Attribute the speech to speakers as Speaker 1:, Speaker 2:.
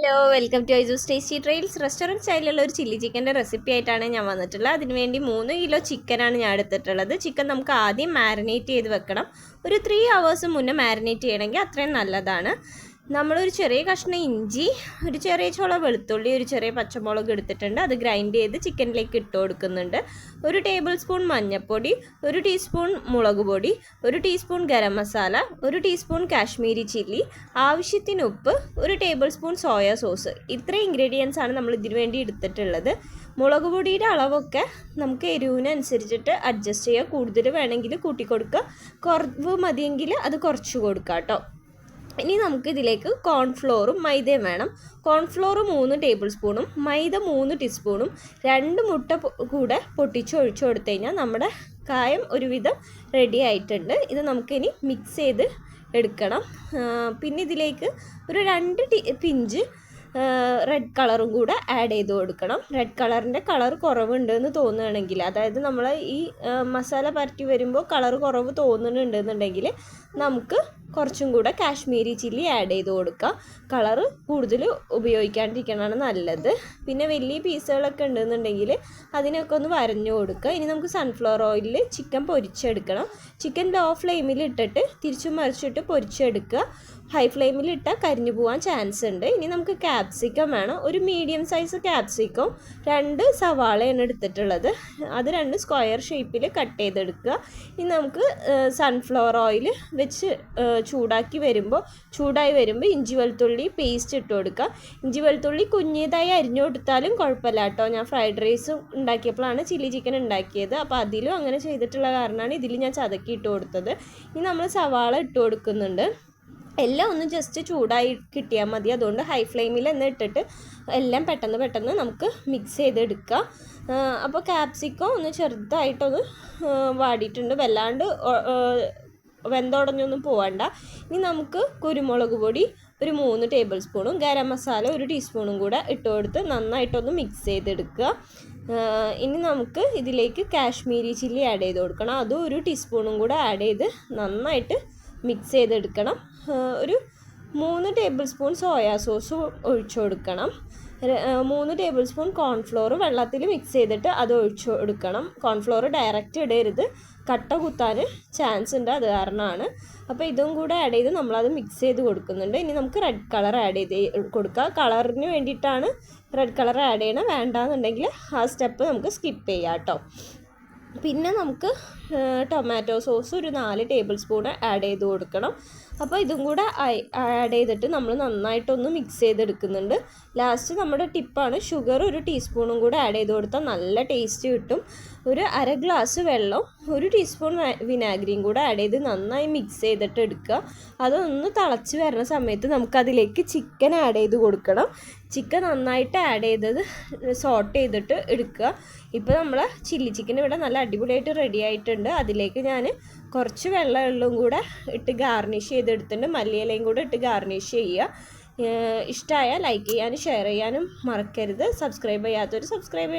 Speaker 1: Hello welcome to Aisu's tasty trails. Restaurant സ്റ്റൈലിലുള്ള ഒരു chilli ചിക്കൻ്റെ റെസിപ്പി ആയിട്ടാണ് ഞാൻ വന്നിട്ടുള്ളത്. അതിനുവേണ്ടി 3 കിലോ ചിക്കനാണ് ഞാൻ എടുത്തിട്ടുള്ളത്. ചിക്കൻ നമുക്ക് ആദ്യം മാരിനേറ്റ് ചെയ്ത് വെക്കണം. ഒരു 3 hours മുന്നേ മാരിനേറ്റ് ചെയ്യണമെങ്കിൽ അത്രയും നല്ലതാണ്. നമ്മളൊരു ചെറിയ കഷ്ണം ഇഞ്ചി, ഒരു ചെറിയ ചോള വെളുത്തുള്ളി, ഒരു ചെറിയ പച്ചമുളക് എടുത്തിട്ടുണ്ട്. അത് ഗ്രൈൻഡ് ചെയ്ത് ചിക്കനിലേക്ക് ഇട്ട് കൊടുക്കുന്നുണ്ട്. 1 ടേബിൾ സ്പൂൺ മഞ്ഞൾപ്പൊടി, 1 ടീസ്പൂൺ മുളക് പൊടി, 1 teaspoon garam masala, 1 teaspoon Kashmiri chilli, ആവശ്യത്തിന് ഉപ്പ്, 1 ടേബിൾ സ്പൂൺ സോയ സോസ്. ഇത്രയും ഇൻഗ്രീഡിയൻസ് ആണ് നമ്മൾ ഇതിനു വേണ്ടി എടുത്തിട്ടുള്ളത്. മുളക് പൊടിയുടെ അളവൊക്കെ നമുക്ക് എരിവിനനുസരിച്ചിട്ട് അഡ്ജസ്റ്റ് ചെയ്യുക. കൂടുതൽ വേണമെങ്കിൽ കൂട്ടിക്കൊടുക്കുക, കുറവ് മതിയെങ്കിൽ അത് കുറച്ച് കൊടുക്കുക കേട്ടോ. ഇനി നമുക്ക് ഇതിലേക്ക് കോൺഫ്ലോറും മൈദയും വേണം. കോൺഫ്ലോർ 3 ടേബിൾ സ്പൂണും മൈദ 3 ടീസ്പൂണും 2 മുട്ട കൂടെ പൊട്ടിച്ച് ഒഴിച്ചു കൊടുത്തു കഴിഞ്ഞാൽ നമ്മുടെ കായം ഒരുവിധം റെഡി ആയിട്ടുണ്ട്. ഇത് നമുക്കിനി മിക്സ് ചെയ്ത് എടുക്കണം. പിന്നെ ഇതിലേക്ക് ഒരു 2 പിഞ്ച് റെഡ് കളറും കൂടെ ആഡ് ചെയ്ത് കൊടുക്കണം. റെഡ് കളറിൻ്റെ കളർ കുറവുണ്ട് എന്ന് തോന്നുകയാണെങ്കിൽ, അതായത് നമ്മൾ ഈ മസാല പരട്ടി വരുമ്പോൾ കളർ കുറവ് തോന്നുന്നുണ്ടെന്നുണ്ടെങ്കിൽ നമുക്ക് കുറച്ചും കൂടെ കാശ്മീരി ചില്ലി ആഡ് ചെയ്ത് കൊടുക്കുക. കളറ് കൂടുതൽ ഉപയോഗിക്കാണ്ടിരിക്കണതാണ് നല്ലത്. പിന്നെ വലിയ പീസുകളൊക്കെ ഉണ്ടെന്നുണ്ടെങ്കിൽ അതിനൊക്കെ ഒന്ന് വരഞ്ഞു കൊടുക്കുക. ഇനി നമുക്ക് സൺഫ്ലവർ ഓയിലിൽ ചിക്കൻ പൊരിച്ചെടുക്കണം. ചിക്കൻ ലോ ഫ്ലെയിമിൽ ഇട്ടിട്ട് തിരിച്ചും മറിച്ചിട്ട് പൊരിച്ചെടുക്കുക. ഹൈ ഫ്ലെയിമിൽ ഇട്ടാൽ കരിഞ്ഞു പോകാൻ ചാൻസ് ഉണ്ട്. ഇനി നമുക്ക് ക്യാപ്സിക്കം വേണം. ഒരു മീഡിയം സൈസ് ക്യാപ്സിക്കം 2 സവാളയാണ് എടുത്തിട്ടുള്ളത്. അത് 2 സ്ക്വയർ ഷേപ്പിൽ കട്ട് ചെയ്തെടുക്കുക. ഇനി നമുക്ക് സൺഫ്ലവർ ഓയിൽ വെച്ച് ചൂടായി വരുമ്പോൾ ഇഞ്ചി വെളുത്തുള്ളി പേസ്റ്റ് ഇട്ട് കൊടുക്കുക. ഇഞ്ചി വെളുത്തുള്ളി കുഞ്ഞിതായി അരിഞ്ഞു കൊടുത്താലും കുഴപ്പമില്ല കേട്ടോ. ഞാൻ ഫ്രൈഡ് റൈസ് ഉണ്ടാക്കിയപ്പോഴാണ് ചില്ലി ചിക്കൻ ഉണ്ടാക്കിയത്. അപ്പോൾ അതിലും അങ്ങനെ ചെയ്തിട്ടുള്ള കാരണമാണ് ഇതിൽ ഞാൻ ചതക്കി ഇട്ട് കൊടുത്തത്. ഇനി നമ്മൾ സവാള ഇട്ട് കൊടുക്കുന്നുണ്ട്. എല്ലാം ഒന്ന് ജസ്റ്റ് ചൂടായി കിട്ടിയാൽ മതി. അതുകൊണ്ട് ഹൈ ഫ്ലെയിമിൽ തന്നെ ഇട്ടിട്ട് എല്ലാം പെട്ടെന്ന് നമുക്ക് മിക്സ് ചെയ്തെടുക്കുക. അപ്പോൾ ക്യാപ്സിക്കം ഒന്ന് ചെറുതായിട്ടൊന്ന് വാടിയിട്ടുണ്ട്, വല്ലാണ്ട് വെന്തുടഞ്ഞൊന്നും പോവണ്ട. ഇനി നമുക്ക് കുരുമുളക് പൊടി ഒരു 3 ടേബിൾ സ്പൂണും ഗരം മസാല 1 ടീസ്പൂണും കൂടെ ഇട്ട് കൊടുത്ത് നന്നായിട്ടൊന്ന് മിക്സ് ചെയ്തെടുക്കുക. ഇനി നമുക്ക് ഇതിലേക്ക് കാശ്മീരി ചില്ലി ആഡ് ചെയ്ത് കൊടുക്കണം. അതും 1 ടീസ്പൂണും കൂടെ ആഡ് ചെയ്ത് നന്നായിട്ട് മിക്സ് ചെയ്തെടുക്കണം. ഒരു 3 ടേബിൾ സ്പൂൺ സോയാ സോസ് ഒഴിച്ചു കൊടുക്കണം. 3 ടേബിൾ സ്പൂൺ കോൺഫ്ലോർ വെള്ളത്തിൽ മിക്സ് ചെയ്തിട്ട് അത് ഒഴിച്ചു കൊടുക്കണം. കോൺഫ്ലോർ ഡയറക്റ്റ് ഇടരുത്, കട്ട കുത്താൻ ചാൻസ് ഉണ്ട്, അത് കാരണമാണ്. അപ്പോൾ ഇതും കൂടെ ആഡ് ചെയ്ത് നമ്മളത് മിക്സ് ചെയ്ത് കൊടുക്കുന്നുണ്ട്. ഇനി നമുക്ക് റെഡ് കളർ ആഡ് ചെയ്ത് കൊടുക്കുക. കളറിന് വേണ്ടിയിട്ടാണ് റെഡ് കളർ ആഡ് ചെയ്യണം. വേണ്ടാന്നുണ്ടെങ്കിൽ ആ സ്റ്റെപ്പ് നമുക്ക് സ്കിപ്പ് ചെയ്യാം കേട്ടോ. പിന്നെ നമുക്ക് ടൊമാറ്റോ സോസ് ഒരു 4 ടേബിൾ സ്പൂൺ ആഡ് ചെയ്ത് കൊടുക്കണം. അപ്പോൾ ഇതും കൂടെ ആഡ് ചെയ്തിട്ട് നമ്മൾ നന്നായിട്ടൊന്ന് മിക്സ് ചെയ്തെടുക്കുന്നുണ്ട്. ലാസ്റ്റ് നമ്മുടെ ടിപ്പാണ്, ഷുഗർ 1 ടീസ്പൂണും കൂടെ ആഡ് ചെയ്ത് കൊടുത്താൽ നല്ല ടേസ്റ്റ് കിട്ടും. ഒരു 1/2 ഗ്ലാസ് വെള്ളം 1 ടീസ്പൂൺ വിനാഗിരിയും കൂടെ ആഡ് ചെയ്ത് നന്നായി മിക്സ് ചെയ്തിട്ട് എടുക്കുക. അതൊന്ന് തിളച്ച് വരുന്ന സമയത്ത് നമുക്കതിലേക്ക് ചിക്കൻ ആഡ് ചെയ്ത് കൊടുക്കണം. ചിക്കൻ നന്നായിട്ട് ആഡ് ചെയ്തത് സോട്ട് ചെയ്തിട്ട് എടുക്കുക. ഇപ്പോൾ നമ്മൾ ചില്ലി ചിക്കൻ ഇവിടെ നല്ല അടിപൊളിയായിട്ട് റെഡി ആയിട്ടുണ്ട്. അതിലേക്ക് ഞാൻ കുറച്ച് വെള്ളം കൂടെ ഇട്ട് ഗാർണിഷ് ചെയ്തെടുത്തിട്ടുണ്ട്. മല്ലിയിലയും കൂടെ ഇട്ട് ഗാർണിഷ് ചെയ്യുക. ഇഷ്ടമായാൽ ലൈക്ക് ചെയ്യാനും ഷെയർ ചെയ്യാനും മറക്കരുത്. സബ്സ്ക്രൈബ് ചെയ്യാത്തവർ സബ്സ്ക്രൈബ്